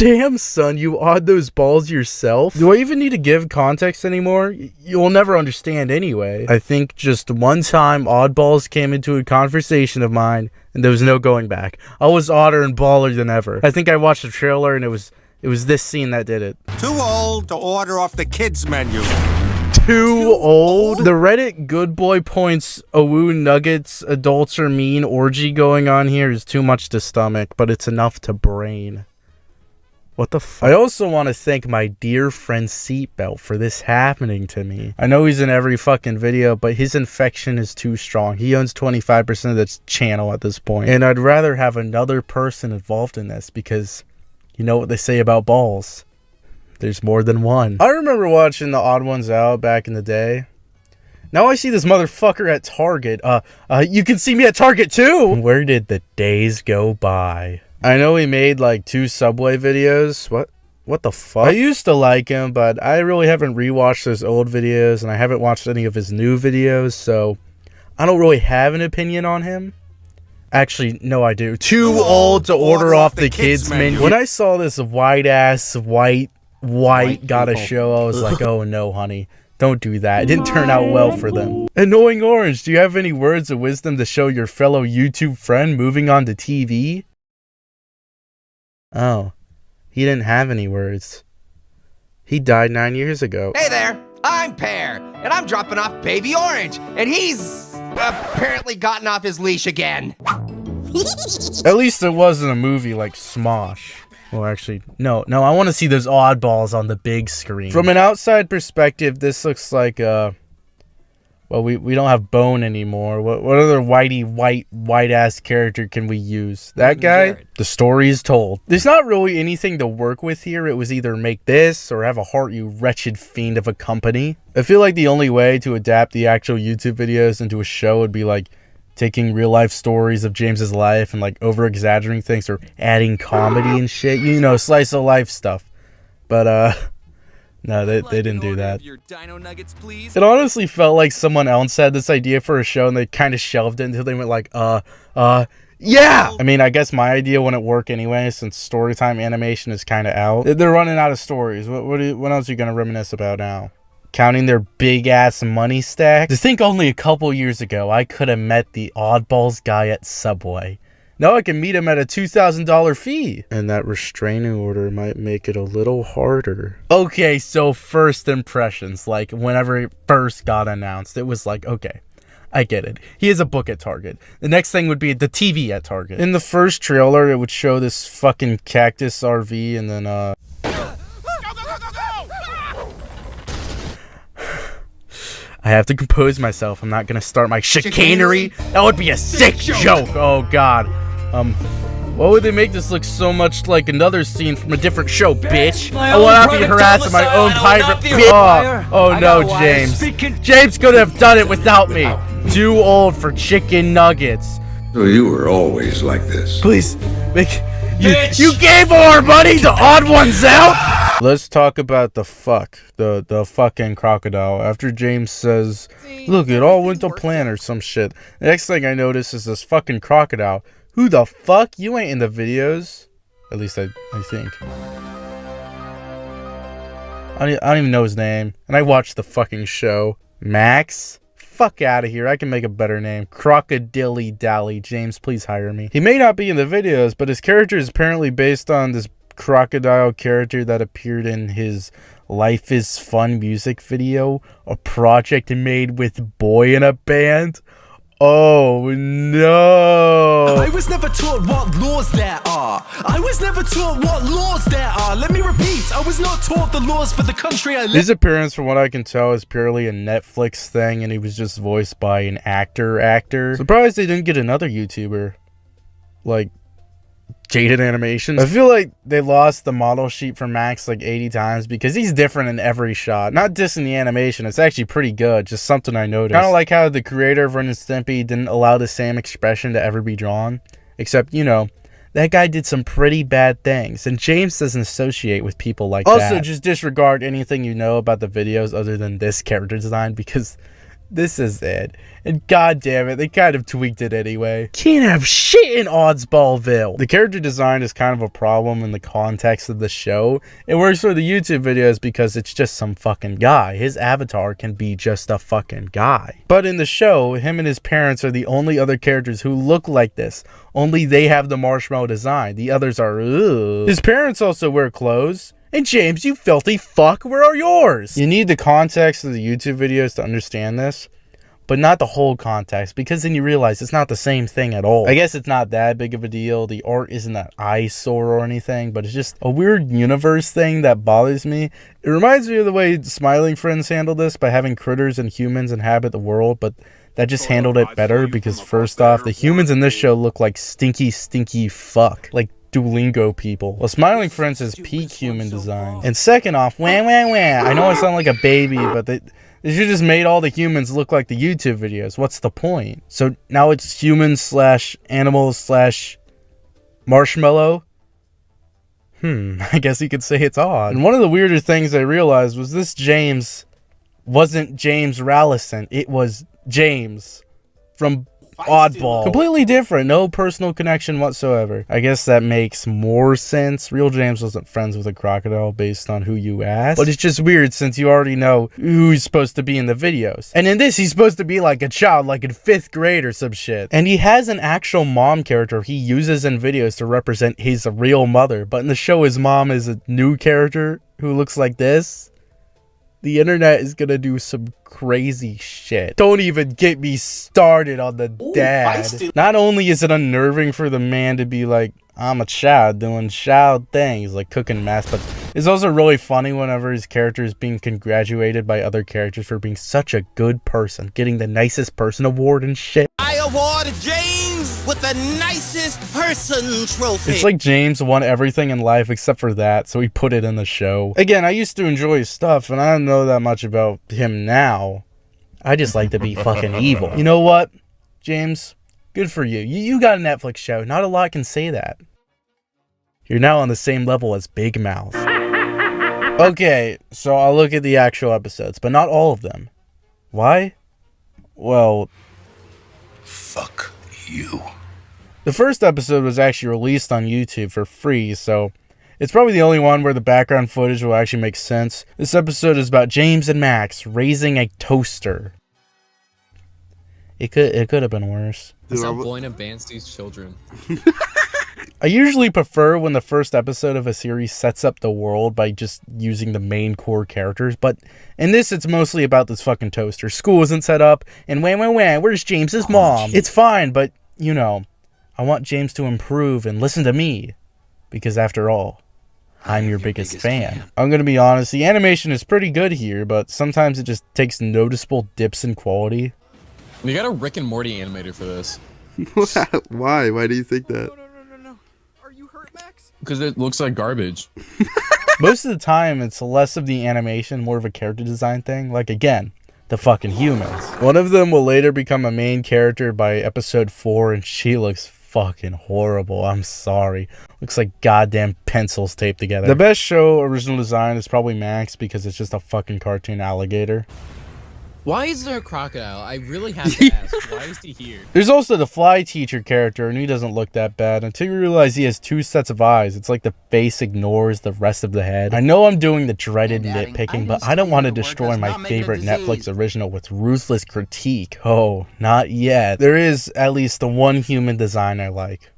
Damn, son, you odd those balls yourself? Do I even need to give context anymore? You'll never understand anyway. I think just one time Oddballs came into a conversation of mine, and there was no going back. I was odder and baller than ever. I think I watched the trailer, and it was this scene that did it. Too old to order off the kids menu. Too old? The Reddit good boy points Owu nuggets adults are mean orgy going on here is too much to stomach, but it's enough to brain. What the fuck? I also want to thank my dear friend Seatbelt for this happening to me. I know he's in every fucking video, but his infection is too strong. He owns 25% of this channel at this point. And I'd rather have another person involved in this because you know what they say about balls. There's more than one. I remember watching the Odd Ones Out back in the day. Now I see this motherfucker at Target. You can see me at Target too! Where did the days go by? I know he made like 2 Subway videos. What the fuck? I used to like him, but I really haven't rewatched those old videos, and I haven't watched any of his new videos, so I don't really have an opinion on him. Actually, no, I do. Too old to order off the kids menu. When I saw this white-ass, white gotta show, I was like, oh no, honey. Don't do that. It didn't turn out well for them. Annoying Orange, do you have any words of wisdom to show your fellow YouTube friend moving on to TV? Oh, he didn't have any words. He died 9 years ago. Hey there, I'm Pear, and I'm dropping off Baby Orange, and he's apparently gotten off his leash again. At least it wasn't a movie like Smosh. Well, actually, no, I want to see those oddballs on the big screen. From an outside perspective, this looks like, well, we don't have Bone anymore. What other white-ass character can we use? That guy? The story is told. There's not really anything to work with here. It was either make this or have a heart, you wretched fiend of a company. I feel like the only way to adapt the actual YouTube videos into a show would be like taking real-life stories of James's life and like over-exaggerating things or adding comedy and shit. You know, slice-of-life stuff. But, no, they didn't do that. It honestly felt like someone else had this idea for a show and they kind of shelved it until they went like, yeah! I mean, I guess my idea wouldn't work anyway since storytime animation is kind of out. They're running out of stories. What else are you going to reminisce about now? Counting their big-ass money stack? To think only a couple years ago I could have met the Oddballs guy at Subway. Now I can meet him at a $2,000 fee. And that restraining order might make it a little harder. Okay, so first impressions. Like, whenever it first got announced, it was like, okay, I get it. He has a book at Target. The next thing would be the TV at Target. In the first trailer, it would show this fucking cactus RV and then, I have to compose myself. I'm not gonna start my chicanery. That would be a sick joke. Oh, God. Why would they make this look so much like another scene from a different show, bitch? I will not be harassed by my own pirate bitch. Oh no, James. James could have done it without me. Too old for chicken nuggets. So you were always like this. Please, you gave all our money to Odd Ones Out? Let's talk about the fucking crocodile. After James says, look, it all went to plan or some shit. The next thing I notice is this fucking crocodile. Who the fuck? You ain't in the videos. At least I think. I don't even know his name. And I watched the fucking show. Max? Fuck out of here. I can make a better name. Crocodilly Dally. James, please hire me. He may not be in the videos, but his character is apparently based on this crocodile character that appeared in his Life is Fun music video. A project made with Boy in a Band. Oh no! I was never taught what laws there are. I was never taught what laws there are. Let me repeat, I was not taught the laws for the country I live. His appearance, from what I can tell, is purely a Netflix thing, and he was just voiced by an actor. Surprised they didn't get another YouTuber. Like Jaded Animation. I feel like they lost the model sheet for Max like 80 times because he's different in every shot. Not dissing the animation, it's actually pretty good, just something I noticed. Kind of like how the creator of Ren and Stimpy didn't allow the same expression to ever be drawn. Except, you know, that guy did some pretty bad things, and James doesn't associate with people like that. Also, just disregard anything you know about the videos other than this character design because This is it. And god damn it, they kind of tweaked it anyway. Can't have shit in Oddballsville. The character design is kind of a problem in the context of the show. It works for the YouTube videos because it's just some fucking guy. His avatar can be just a fucking guy. But in the show, him and his parents are the only other characters who look like this. Only they have the marshmallow design. The others are, ugh. His parents also wear clothes. And James, you filthy fuck, where are yours? You need the context of the YouTube videos to understand this, but not the whole context, because then you realize it's not the same thing at all. I guess it's not that big of a deal. The art isn't an eyesore or anything, but it's just a weird universe thing that bothers me. It reminds me of the way Smiling Friends handled this by having critters and humans inhabit the world, but that just handled it better because first off, the humans in this show look like stinky fuck. Like Duolingo people. Well, Smiling Friends is peak human design. And second off, wah wah wah. I know I sound like a baby, but they should just made all the humans look like the YouTube videos. What's the point? So now it's humans / animals / marshmallow. I guess you could say it's odd. And one of the weirder things I realized was this James wasn't James Rallison. It was James from Oddball. Completely different. No personal connection whatsoever. I guess that makes more sense. Real James wasn't friends with a crocodile based on who you ask. But it's just weird since you already know who he's supposed to be in the videos. And in this, he's supposed to be like a child, like in 5th grade or some shit. And he has an actual mom character he uses in videos to represent his real mother. But in the show, his mom is a new character who looks like this. The internet is gonna do some crazy shit. Don't even get me started on the dad. Not only is it unnerving for the man to be like, I'm a child doing child things, like cooking mess, but it's also really funny whenever his character is being congratulated by other characters for being such a good person, getting the nicest person award and shit. I award James with the nicest person trophy. It's like James won everything in life except for that, so he put it in the show. Again, I used to enjoy his stuff, and I don't know that much about him now. I just like to be fucking evil. You know what, James? Good for you. You got a Netflix show. Not a lot can say that. You're now on the same level as Big Mouth. Okay, so I'll look at the actual episodes, but not all of them. Why? Well, Fuck you. the first episode was actually released on YouTube for free, so it's probably the only one where the background footage will actually make sense. This episode is about James and Max raising a toaster. It could have been worse. Stop going against these children. I usually prefer when the first episode of a series sets up the world by just using the main core characters, but in this it's mostly about this fucking toaster. School isn't set up, and where's James's mom? It's fine, but, you know, I want James to improve and listen to me, because after all, I'm your biggest fan. I'm gonna be honest, the animation is pretty good here, but sometimes it just takes noticeable dips in quality. We got a Rick and Morty animator for this. Why? Why do you think that? No. Are you hurt, Max? Because it looks like garbage. Most of the time, it's less of the animation, more of a character design thing. Like, again, the fucking humans. One of them will later become a main character by episode 4, and she looks fucking horrible. I'm sorry. Looks like goddamn pencils taped together. The best show original design is probably Max, because it's just a fucking cartoon alligator. Why is there a crocodile? I really have to ask. Why is he here? There's also the fly teacher character, and he doesn't look that bad until you realize he has 2 sets of eyes. It's like the face ignores the rest of the head. I know I'm doing the dreaded nitpicking, but I don't want to destroy my favorite Netflix original with ruthless critique. Oh, not yet. There is at least the one human design I like.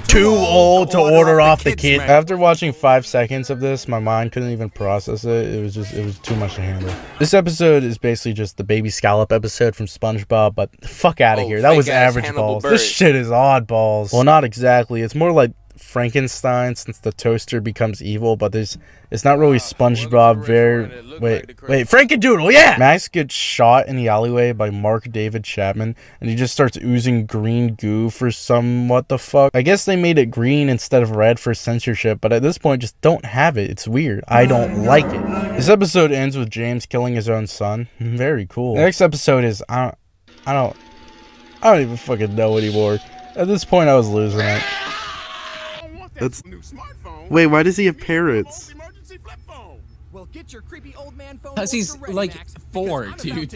Too old to order off the kid. After watching 5 seconds of this, my mind couldn't even process it. It was too much to handle. This episode is basically just the baby scallop episode from SpongeBob, but fuck out of here. That was average balls. This shit is oddballs. Well, not exactly. It's more like Frankenstein since the toaster becomes evil, but it's not really SpongeBob. Wait, Frankendoodle, yeah! Max gets shot in the alleyway by Mark David Chapman, and he just starts oozing green goo for some what the fuck. I guess they made it green instead of red for censorship, but at this point, just don't have it. It's weird. I don't like it. This episode ends with James killing his own son. Very cool. The next episode is I don't even fucking know anymore. At this point, I was losing it. Wait, why does he have parrots? Well, Because he's like 4, dude.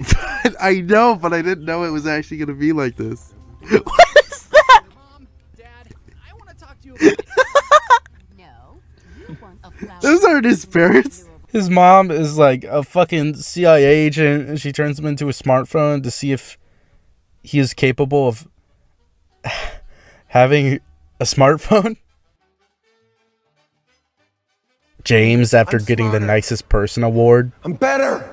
I know, but I didn't know it was actually gonna be like this. What is that? Those aren't his parents. His mom is like a fucking CIA agent, and she turns him into a smartphone to see if he is capable of having a smartphone. James, after getting the nicest person award. I'm better.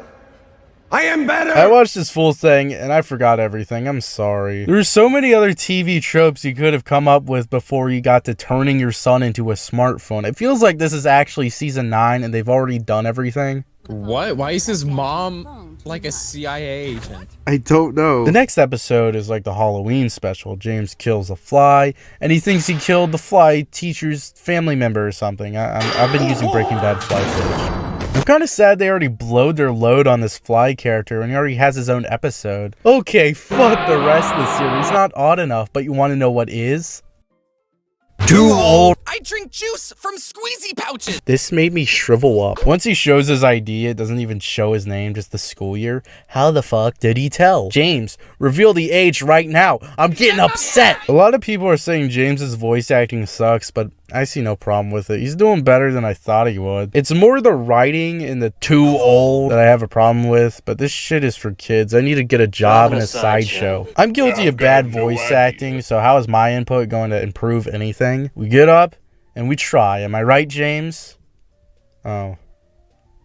I am better. I watched this full thing and I forgot everything. I'm sorry. There were so many other TV tropes you could have come up with before you got to turning your son into a smartphone. It feels like this is actually season 9 and they've already done everything. What? Why is his mom like a CIA agent? I don't know. The next episode is like the Halloween special. James kills a fly, and he thinks he killed the fly teacher's family member or something. I've been using Breaking Bad fly footage. I'm kind of sad they already blowed their load on this fly character, and he already has his own episode. Okay, fuck the rest of the series. Not odd enough, but you want to know what is? Too old. I drink juice from squeezy pouches. This made me shrivel up. Once he shows his ID, it doesn't even show his name, just the school year. How the fuck did he tell? James, reveal the age right now. I'm getting upset. A lot of people are saying James's voice acting sucks, but I see no problem with it. He's doing better than I thought he would. It's more the writing and the too old that I have a problem with, but this shit is for kids. I need to get a job in a sideshow. I'm guilty of bad voice acting, so how is my input going to improve anything? We get up and we try. Am I right, James? Oh.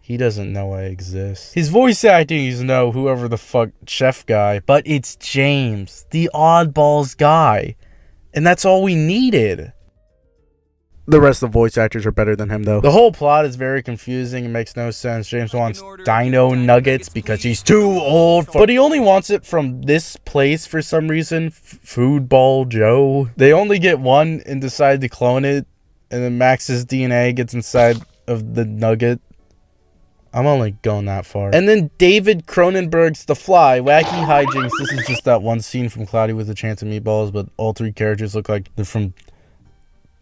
He doesn't know I exist. His voice acting is no whoever the fuck chef guy, but it's James, the Oddballs guy. And that's all we needed. The rest of the voice actors are better than him, though. The whole plot is very confusing and makes no sense. James wants dino nuggets because he's too old for, but he only wants it from this place for some reason. Foodball Joe. They only get one and decide to clone it, and then Max's DNA gets inside of the nugget. I'm only going that far. And then David Cronenberg's The Fly. Wacky hijinks. This is just that one scene from Cloudy with a Chance of Meatballs, but all 3 characters look like they're from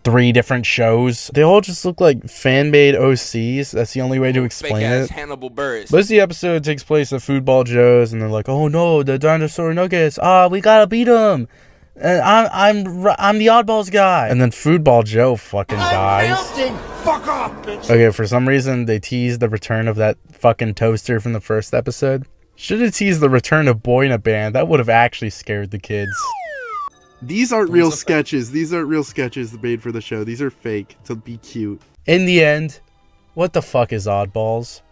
3 different shows. They all just look like fan-made OCs. That's the only way to explain it. Hannibal Buress. Most of the episode takes place at Foodball Joe's, and they're like, "Oh no, the dinosaur nuggets! We gotta beat them." And I'm the Oddballs guy. And then Foodball Joe fucking dies. Fuck off, bitch. Okay, for some reason they teased the return of that fucking toaster from the first episode. Should have teased the return of Boy in a Band. That would have actually scared the kids. These aren't real sketches. These aren't real sketches made for the show. These are fake to be cute. In the end, what the fuck is Oddballs?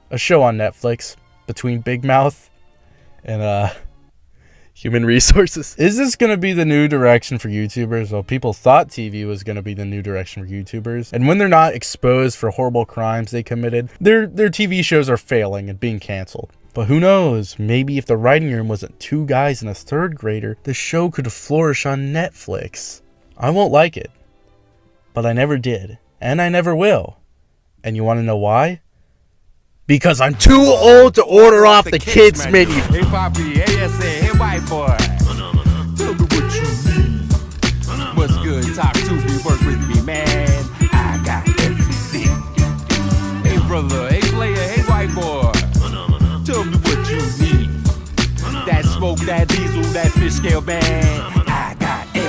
A show on Netflix between Big Mouth and Human Resources. Is this going to be the new direction for YouTubers? Well, people thought TV was going to be the new direction for YouTubers. And when they're not exposed for horrible crimes they committed, their TV shows are failing and being canceled. But who knows, maybe if the writing room wasn't 2 guys and a 3rd grader, the show could flourish on Netflix. I won't like it, but I never did, and I never will. And you want to know why? Because I'm too old to order off the kids menu. Hey, Poppy, hey, SA, hey, white boy. Tell me what you need. What's good? Talk to me, work with me, man. I got everything. Hey, brother, hey, player, hey, white boy. Tell me what you need. That smoke, that diesel, that fish scale band.